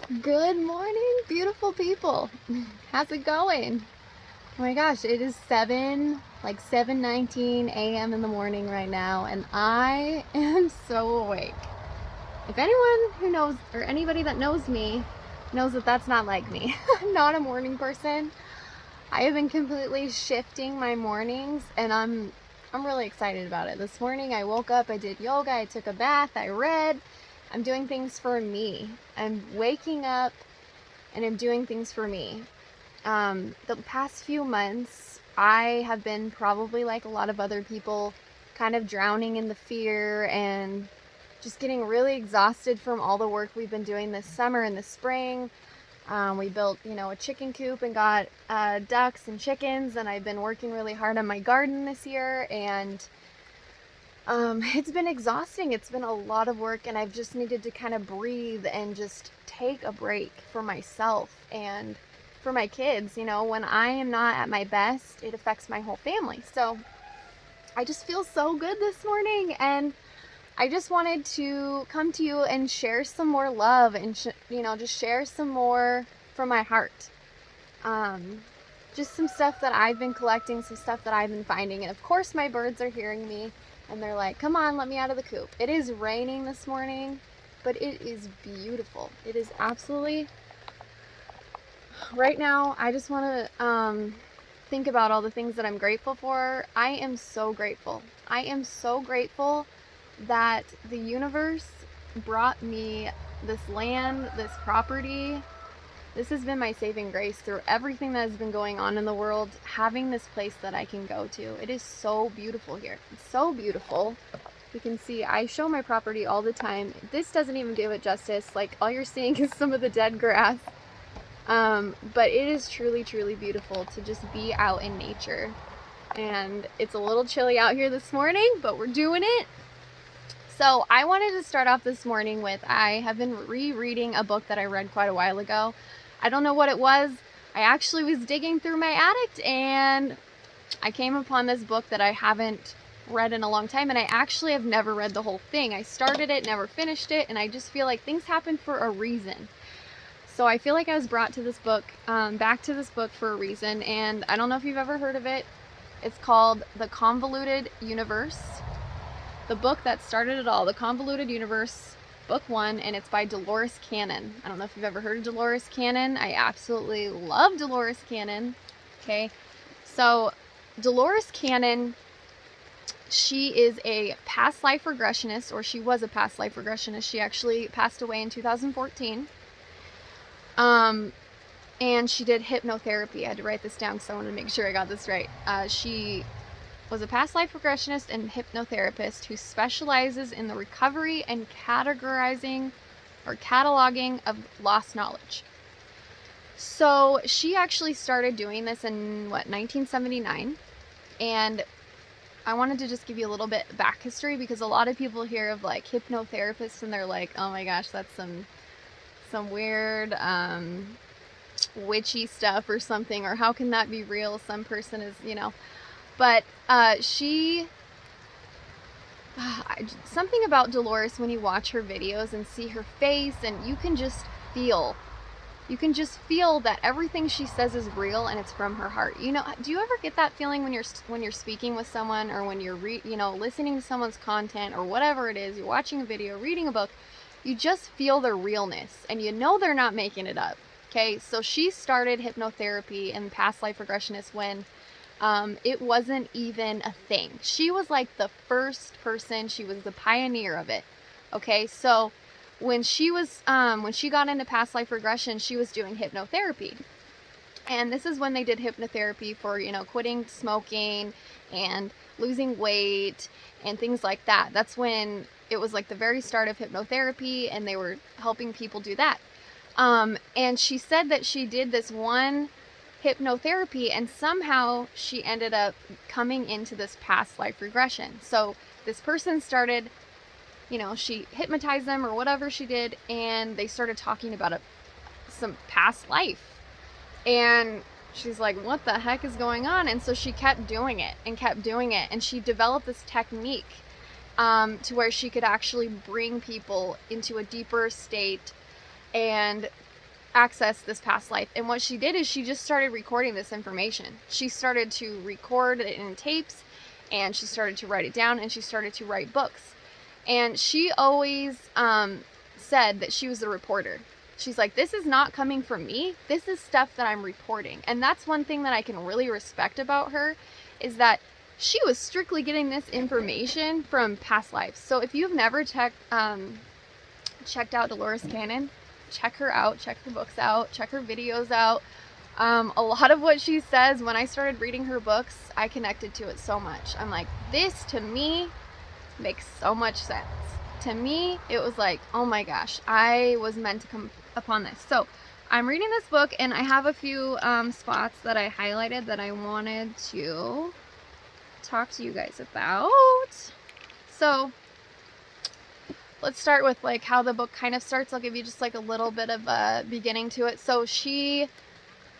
Good morning, beautiful people. How's it going? Oh my gosh, it is 7:19 a.m. in the morning right now, and I am so awake. If anyone who knows, or anybody that knows me, knows that that's not like me. I'm not a morning person. I have been completely shifting my mornings, and I'm really excited about it. This morning I woke up, I did yoga, I took a bath, I read. I'm doing things for me. I'm waking up and I'm doing things for me. The past few months, I have been probably like a lot of other people, kind of drowning in the fear and just getting really exhausted from all the work we've been doing this summer and this spring. We built, a chicken coop and got ducks and chickens, and I've been working really hard on my garden this year, and it's been exhausting. It's been a lot of work, and I've just needed to kind of breathe and just take a break for myself and for my kids. When I am not at my best, it affects my whole family. So I just feel so good this morning, and I just wanted to come to you and share some more love and, just share some more from my heart. Just some stuff that I've been collecting, some stuff that I've been finding. And of course, my birds are hearing me and they're like, come on, let me out of the coop. It is raining this morning, but it is beautiful. It is absolutely, right now, I just want to think about all the things that I'm grateful for. I am so grateful. I am so grateful that the universe brought me this land, this property. This has been my saving grace through everything that has been going on in the world, having this place that I can go to. It is so beautiful here. It's so beautiful. You can see I show my property all the time. This doesn't even do it justice. Like, all you're seeing is some of the dead grass. But it is truly, truly beautiful to just be out in nature. And it's a little chilly out here this morning, but we're doing it. So I wanted to start off this morning with, I have been rereading a book that I read quite a while ago. I don't know what it was. I actually was digging through my attic and I came upon this book that I haven't read in a long time, and I actually have never read the whole thing. I started it, never finished it, and I just feel like things happen for a reason. So I feel like I was brought to this book, back to this book for a reason, and I don't know if you've ever heard of it. It's called The Convoluted Universe. The book that started it all, The Convoluted Universe, Book 1, and it's by Dolores Cannon. I don't know if you've ever heard of Dolores Cannon. I absolutely love Dolores Cannon. Okay, so Dolores Cannon, she is a past life regressionist, or she was a past life regressionist. She actually passed away in 2014. And she did hypnotherapy. I had to write this down because I wanted to make sure I got this right. She was a past life regressionist and hypnotherapist who specializes in the recovery and categorizing or cataloging of lost knowledge. So she actually started doing this in 1979, and I wanted to just give you a little bit back history, because a lot of people hear of like hypnotherapists and they're like, oh my gosh, that's some weird witchy stuff or something, or how can that be real? Some person is, but she, something about Dolores, when you watch her videos and see her face, and you can just feel that everything she says is real and it's from her heart. Do you ever get that feeling when you're speaking with someone, or when you're listening to someone's content, or whatever it is, you're watching a video, reading a book, you just feel their realness and they're not making it up. Okay, so she started hypnotherapy and past life regressionist when it wasn't even a thing. She was like the first person. She was the pioneer of it. Okay, so when she got into past life regression, she was doing hypnotherapy. And this is when they did hypnotherapy for, quitting smoking and losing weight and things like that. That's when it was like the very start of hypnotherapy, and they were helping people do that. And she said that she did this one hypnotherapy, and somehow she ended up coming into this past life regression. So this person started, she hypnotized them or whatever she did, and they started talking about some past life. And she's like, what the heck is going on? And so she kept doing it, and she developed this technique to where she could actually bring people into a deeper state and access this past life. And what she did is she just started recording this information. She started to record it in tapes, and she started to write it down, and she started to write books. And she always said that she was the reporter. She's like, this is not coming from me. This is stuff that I'm reporting. And that's one thing that I can really respect about her, is that she was strictly getting this information from past lives. So if you've never checked out Dolores Cannon, check her out, check her books out, check her videos out. A lot of what she says, when I started reading her books, I connected to it so much. I'm like, this to me makes so much sense. To me, it was like, oh my gosh, I was meant to come upon this. So I'm reading this book, and I have a few spots that I highlighted that I wanted to talk to you guys about. So let's start with like how the book kind of starts. I'll give you just like a little bit of a beginning to it. So she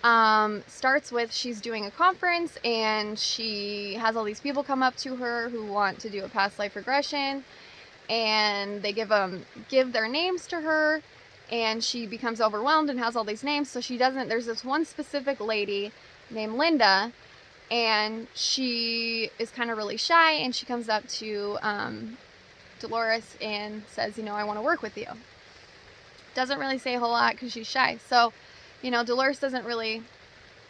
starts with, she's doing a conference, and she has all these people come up to her who want to do a past life regression, and they give their names to her, and she becomes overwhelmed and has all these names. So she doesn't, there's this one specific lady named Linda, and she is kind of really shy, and she comes up to Dolores and says, I want to work with you. Doesn't really say a whole lot because she's shy. So, Dolores doesn't really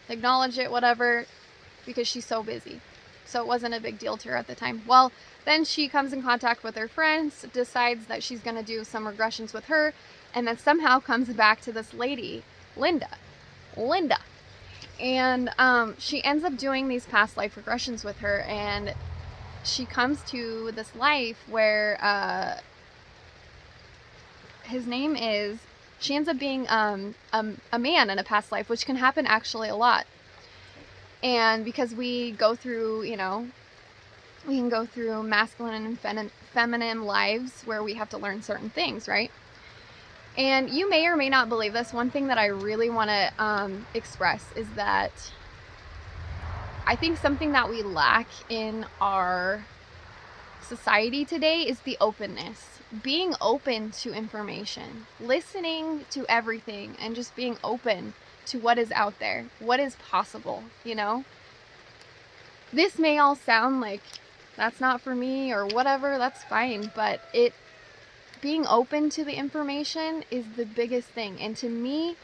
acknowledge it, whatever, because she's so busy. So it wasn't a big deal to her at the time. Well, then she comes in contact with her friends, decides that she's going to do some regressions with her, and then somehow comes back to this lady, Linda. And she ends up doing these past life regressions with her, and she comes to this life where his name is, she ends up being a man in a past life, which can happen actually a lot. And because we go through, we can go through masculine and feminine lives where we have to learn certain things, right? And you may or may not believe this. One thing that I really want to express is that I think something that we lack in our society today is the openness. Being open to information, listening to everything, and just being open to what is out there, what is possible, This may all sound like that's not for me or whatever, that's fine, but being open to the information is the biggest thing. And to me,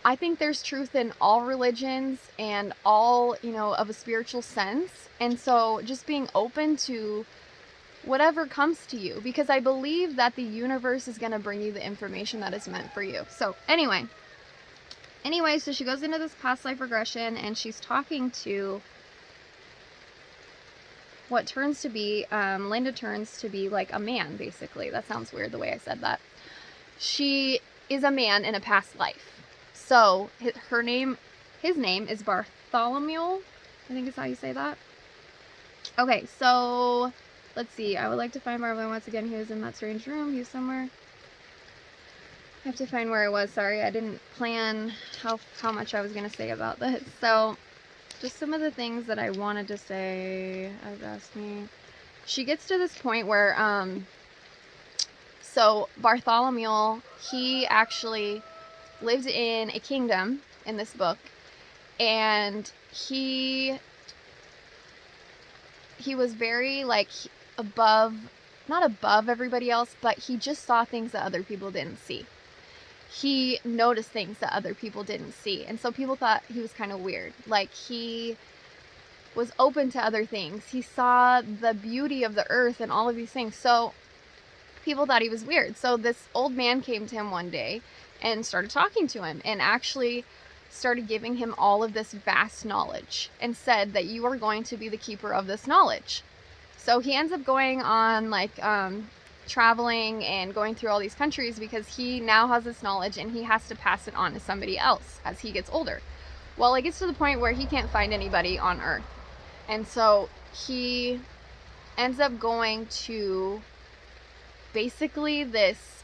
I think there's truth in all religions and all, of a spiritual sense. And so just being open to whatever comes to you, because I believe that the universe is going to bring you the information that is meant for you. So anyway, so she goes into this past life regression, and she's talking to what turns to be, Linda turns to be like a man, basically. That sounds weird the way I said that. She is a man in a past life. So his name is Bartholomew. I think is how you say that. Okay, so let's see. I would like to find Bartholomew once again. He was in that strange room. He was somewhere. I have to find where I was. Sorry, I didn't plan how much I was going to say about this. So just some of the things that I wanted to say. I was asking. She gets to this point where, so Bartholomew, he actually lived in a kingdom in this book, and he was very not above everybody else, but he just saw things that other people didn't see. He noticed things that other people didn't see, and so people thought he was kind of weird. Like, he was open to other things. He saw the beauty of the earth and all of these things, so people thought he was weird. So this old man came to him one day and started talking to him, and actually started giving him all of this vast knowledge, and said that you are going to be the keeper of this knowledge. So he ends up going on traveling and going through all these countries, because he now has this knowledge and he has to pass it on to somebody else as he gets older. Well, it gets to the point where he can't find anybody on Earth, and so he ends up going to basically this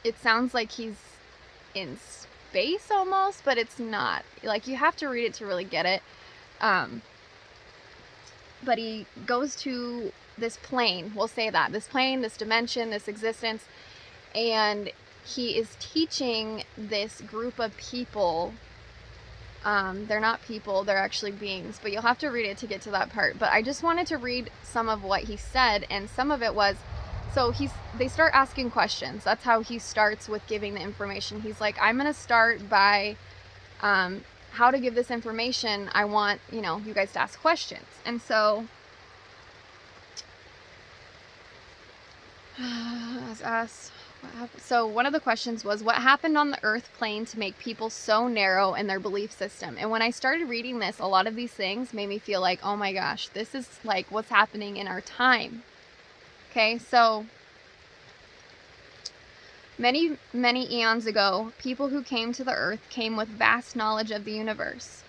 it sounds like he's in space almost, but it's not. Like, you have to read it to really get it. But he goes to this plane, we'll say that, this plane, this dimension, this existence, and he is teaching this group of people. They're not people, they're actually beings, but you'll have to read it to get to that part. But I just wanted to read some of what he said, and some of it was, so they start asking questions. That's how he starts with giving the information. He's like, I'm going to start by how to give this information. I want, you guys to ask questions. And so I was asked, so one of the questions was, what happened on the earth plane to make people so narrow in their belief system? And when I started reading this, a lot of these things made me feel like, oh my gosh, this is like what's happening in our time. Okay, so many, many eons ago, people who came to the earth came with vast knowledge of the universe.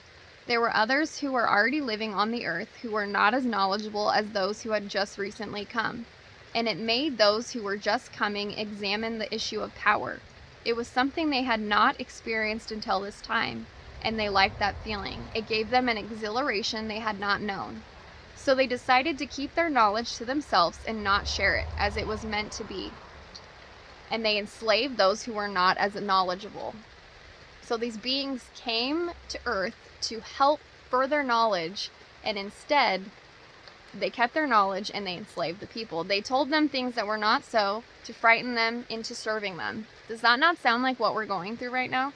There were others who were already living on the earth who were not as knowledgeable as those who had just recently come. And it made those who were just coming examine the issue of power. It was something they had not experienced until this time, and they liked that feeling. It gave them an exhilaration they had not known. So they decided to keep their knowledge to themselves and not share it, as it was meant to be. And they enslaved those who were not as knowledgeable. So these beings came to Earth to help further knowledge, and instead, they kept their knowledge and they enslaved the people. They told them things that were not so, to frighten them into serving them. Does that not sound like what we're going through right now?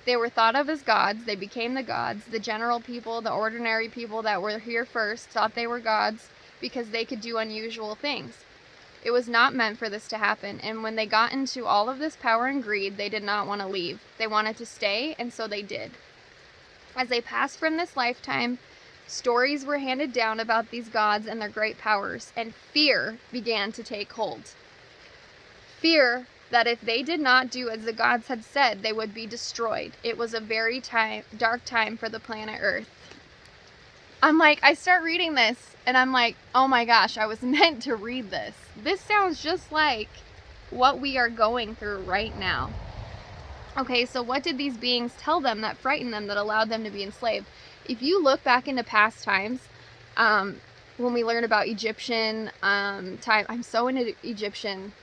They were thought of as gods. They became the gods. The general people, the ordinary people that were here first, thought they were gods because they could do unusual things. It was not meant for this to happen, and when they got into all of this power and greed, they did not want to leave. They wanted to stay, and so they did. As they passed from this lifetime, stories were handed down about these gods and their great powers, and fear began to take hold. Fear that if they did not do as the gods had said, they would be destroyed. It was a very dark time for the planet Earth. I start reading this, and I'm like, oh my gosh, I was meant to read this. This sounds just like what we are going through right now. Okay, so what did these beings tell them that frightened them, that allowed them to be enslaved? If you look back into past times, when we learn about Egyptian time, I'm so into Egyptian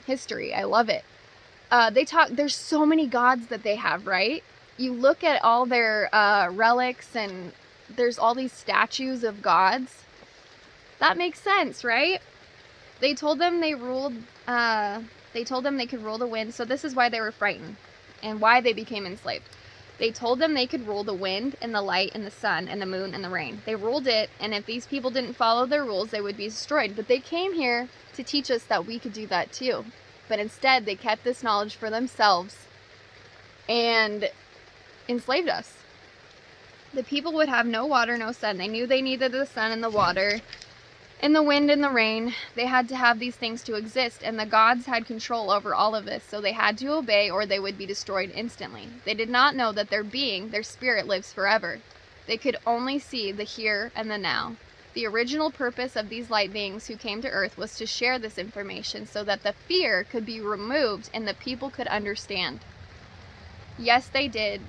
history. I love it. There's so many gods that they have, right? You look at all their relics, and there's all these statues of gods. That makes sense, right? They told them they could rule the wind, so this is why they were frightened and why they became enslaved. They told them they could rule the wind and the light and the sun and the moon and the rain. They ruled it, and if these people didn't follow their rules, they would be destroyed. But they came here to teach us that we could do that too. But instead, they kept this knowledge for themselves and enslaved us. The people would have no water, no sun. They knew they needed the sun and the water and the wind and the rain. They had to have these things to exist, and the gods had control over all of this, so they had to obey or they would be destroyed instantly. They did not know that their being, their spirit, lives forever. They could only see the here and the now. The original purpose of these light beings who came to Earth was to share this information so that the fear could be removed and the people could understand. Yes, they did.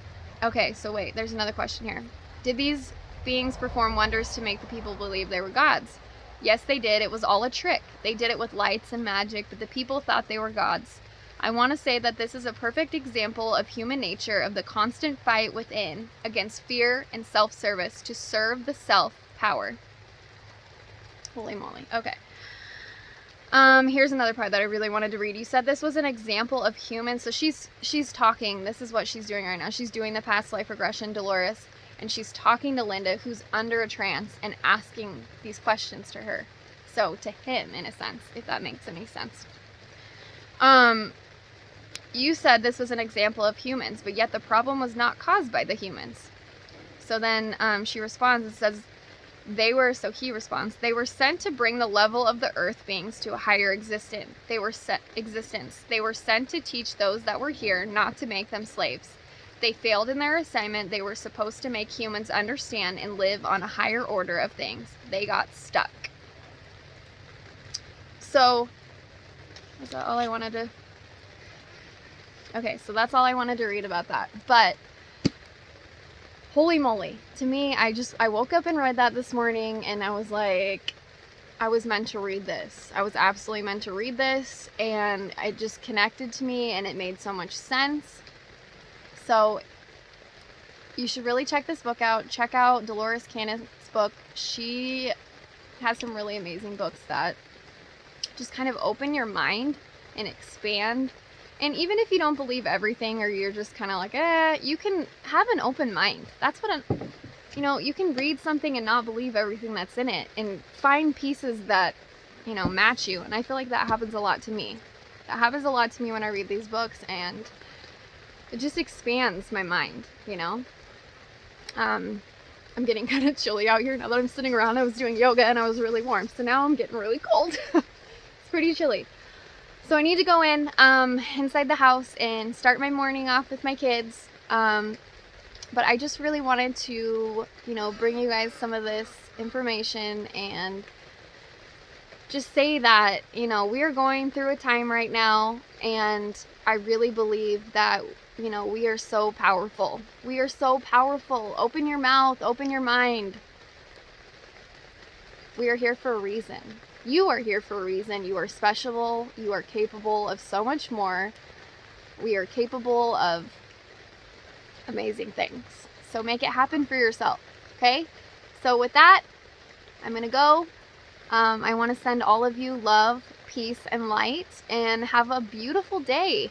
Okay, so wait, there's another question here. Did these beings perform wonders to make the people believe they were gods? Yes, they did. It was all a trick. They did it with lights and magic, but the people thought they were gods. I want to say that this is a perfect example of human nature, of the constant fight within against fear and self-service to serve the self-power. Holy moly. Okay. Here's another part that I really wanted to read. You said this was an example of humans. So she's talking. This is what she's doing right now. She's doing the past life regression, Dolores, and she's talking to Linda, who's under a trance, and asking these questions to her. So to him, in a sense, if that makes any sense. You said this was an example of humans, but yet the problem was not caused by the humans. So then she responds and says, he responds, they were sent to bring the level of the earth beings to a higher existence. They were sent to teach those that were here not to make them slaves. They failed in their assignment. They were supposed to make humans understand and live on a higher order of things. They got stuck. So, is that all I wanted to... Okay, so that's all I wanted to read about that. But holy moly, to me, I woke up and read that this morning, and I was like, I was meant to read this. I was absolutely meant to read this, and it just connected to me, and it made so much sense. So you should really check this book out. Check out Dolores Cannon's book. She has some really amazing books that just kind of open your mind and expand. And even if you don't believe everything, or you're just kind of like, you can have an open mind. That's what you can read something and not believe everything that's in it, and find pieces that, match you. And I feel like that happens a lot to me. That happens a lot to me when I read these books, and it just expands my mind. I'm getting kind of chilly out here now that I'm sitting around. I was doing yoga and I was really warm, so now I'm getting really cold. It's pretty chilly. So I need to go inside the house and start my morning off with my kids. But I just really wanted to, bring you guys some of this information and just say that, we are going through a time right now, and I really believe that, we are so powerful. We are so powerful. Open your mouth, open your mind. We are here for a reason. You are here for a reason. You are special. You are capable of so much more. We are capable of amazing things. So make it happen for yourself, okay? So with that, I'm going to go. I want to send all of you love, peace, and light, and have a beautiful day.